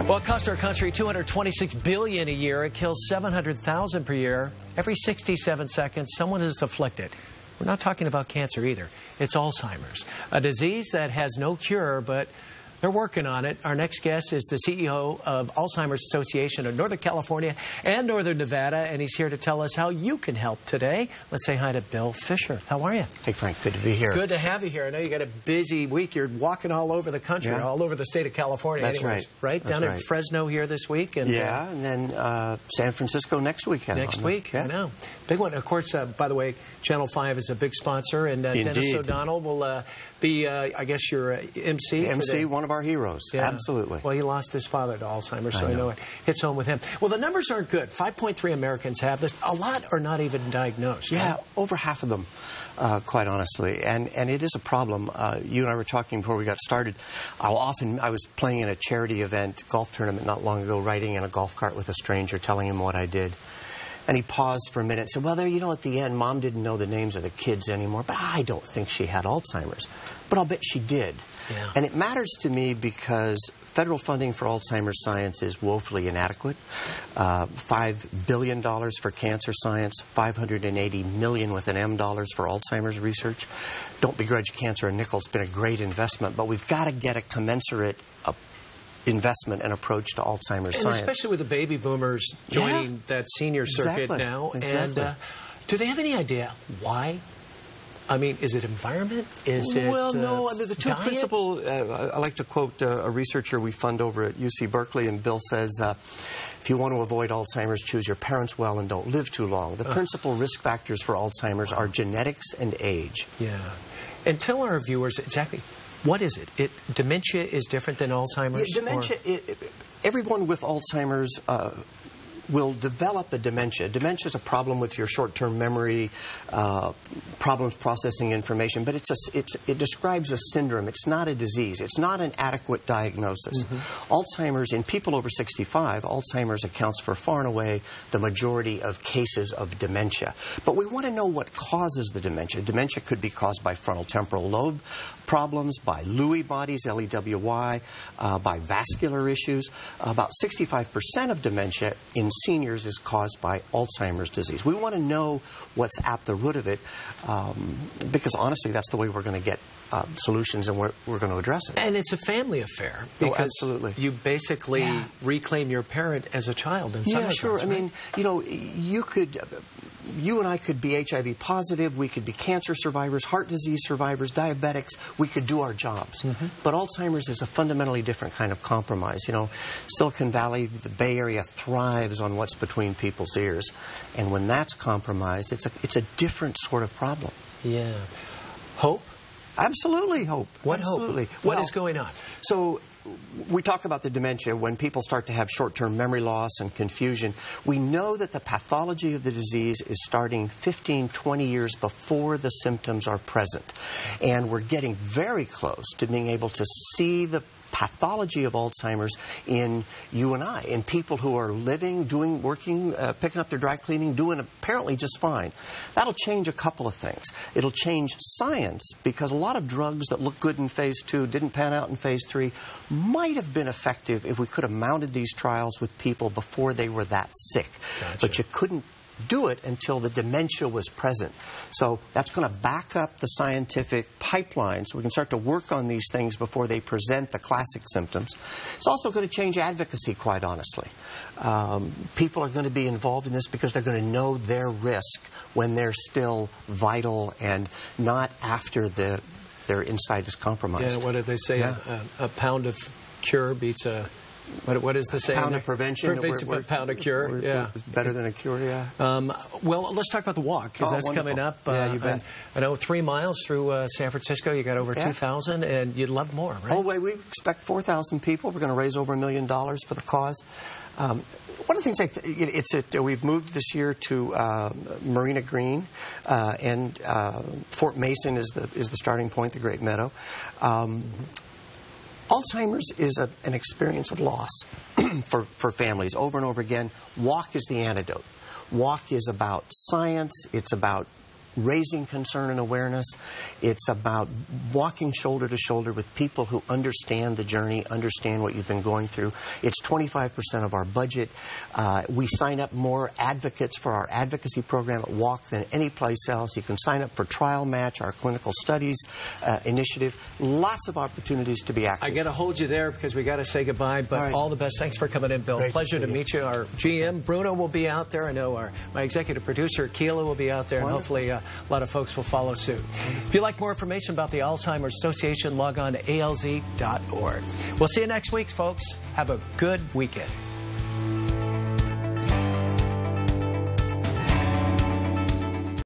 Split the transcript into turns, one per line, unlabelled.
Well, it costs our country $226 billion a year. It kills 700,000 per year. Every 67 seconds, someone is afflicted. We're not talking about cancer either. It's Alzheimer's, a disease that has no cure, but they're working on it. Our next guest is the CEO of Alzheimer's Association of Northern California and Northern Nevada, and he's here to tell us how you can help today. Let's say hi to Bill Fisher. How are you?
Hey, Frank. Good to be here.
Good to have you here. I know you got a busy week. You're walking all over the country, all over the state of California.
That's
anyways,
right.
Down in Fresno here this week. And,
yeah, and then San Francisco next weekend.
Next week, yeah. I know. Big one. Of course, by the way, Channel 5 is a big sponsor, and Dennis O'Donnell will be, I guess, your MC.
MC, one of our heroes.
Yeah.
Absolutely.
Well, he lost his father to Alzheimer's, so I know it hits home with him. Well, the numbers aren't good. 5.3 Americans have this. A lot are not even diagnosed.
Yeah,
right?
Over half of them, quite honestly. And it is a problem. You and I were talking before we got started. I was playing in a charity event, golf tournament not long ago, riding in a golf cart with a stranger, telling him what I did. And he paused for a minute and said, well, at the end, Mom didn't know the names of the kids anymore, but I don't think she had Alzheimer's. But I'll bet she did.
Yeah.
And it matters to me because federal funding for Alzheimer's science is woefully inadequate. $5 billion for cancer science, $580 million with an M dollars for Alzheimer's research. Don't begrudge cancer a nickel. It's been a great investment, but we've got to get a commensurate investment and approach to Alzheimer's science.
Especially with the baby boomers joining that senior circuit now.
Exactly.
And do they have any idea why? I mean, is it environment? Is it
Well, no. I mean, the two
diet?
principal, I like to quote a researcher we fund over at UC Berkeley, and Bill says, if you want to avoid Alzheimer's, choose your parents well and don't live too long. The principal risk factors for Alzheimer's are genetics and age.
Yeah. And tell our viewers exactly, what is it? Dementia is different than Alzheimer's?
Yeah, dementia, everyone with Alzheimer's will develop a dementia. Dementia is a problem with your short-term memory, problems processing information, but it describes a syndrome. It's not a disease. It's not an adequate diagnosis. Alzheimer's, in people over 65, Alzheimer's accounts for far and away the majority of cases of dementia. But we want to know what causes the dementia. Dementia could be caused by frontal temporal lobe problems, by Lewy bodies, L-E-W-Y, by vascular issues. About 65% of dementia in seniors is caused by Alzheimer's disease. We want to know what's at the root of it because, honestly, that's the way we're going to get solutions and we're going to address it.
And it's a family affair because
absolutely.
You basically reclaim your parent as a child in some
sense. Yeah, sure.
Right?
I mean, you and I could be HIV positive, we could be cancer survivors, heart disease survivors, diabetics, we could do our jobs. But Alzheimer's is a fundamentally different kind of compromise. You know, Silicon Valley, the Bay Area thrives on what's between people's ears. And when that's compromised, it's a different sort of problem.
Yeah. Hope?
Absolutely hope.
What
Absolutely.
hope? What is going on?
So we talk about the dementia when people start to have short-term memory loss and confusion. We know that the pathology of the disease is starting 15, 20 years before the symptoms are present. And we're getting very close to being able to see the pathology of Alzheimer's in you and I, in people who are living, doing, working, picking up their dry cleaning, doing apparently just fine. That'll change a couple of things. It'll change science because a lot of drugs that look good in phase 2 didn't pan out in phase 3 might have been effective if we could have mounted these trials with people before they were that sick.
Gotcha.
But you couldn't do it until the dementia was present. So that's going to back up the scientific pipeline so we can start to work on these things before they present the classic symptoms. It's also going to change advocacy, quite honestly. People are going to be involved in this because they're going to know their risk when they're still vital and not after their inside is compromised.
Yeah, what did they say?
Yeah.
A pound of cure beats a... What is the saying?
Pound of prevention.
A pound of cure. Yeah.
It's better than a cure, yeah.
Well, let's talk about the walk, because that's
wonderful.
coming up.
Yeah, you bet.
I know 3 miles through San Francisco. You got over 2,000, and you'd love more, right?
Oh, wait, we expect 4,000 people. We're going to raise over $1 million for the cause. One of the things we've moved this year to Marina Green, and Fort Mason is the starting point, the Great Meadow. Alzheimer's is an experience of loss for families over and over again. Walk is the antidote. Walk is about science. It's about raising concern and awareness. It's about walking shoulder to shoulder with people who understand the journey, understand what you've been going through. It's 25% of our budget. We sign up more advocates for our advocacy program at WALK than any place else. You can sign up for Trial Match, our clinical studies initiative. Lots of opportunities to be active.
I got to hold you there because we got to say goodbye, but all the best. Thanks for coming in, Bill.
Great
Pleasure to meet you. Our GM, Bruno, will be out there. I know my executive producer, Keela, will be out there, and hopefully a lot of folks will follow suit. If you'd like more information about the Alzheimer's Association, log on to alz.org. We'll see you next week, folks. Have a good weekend.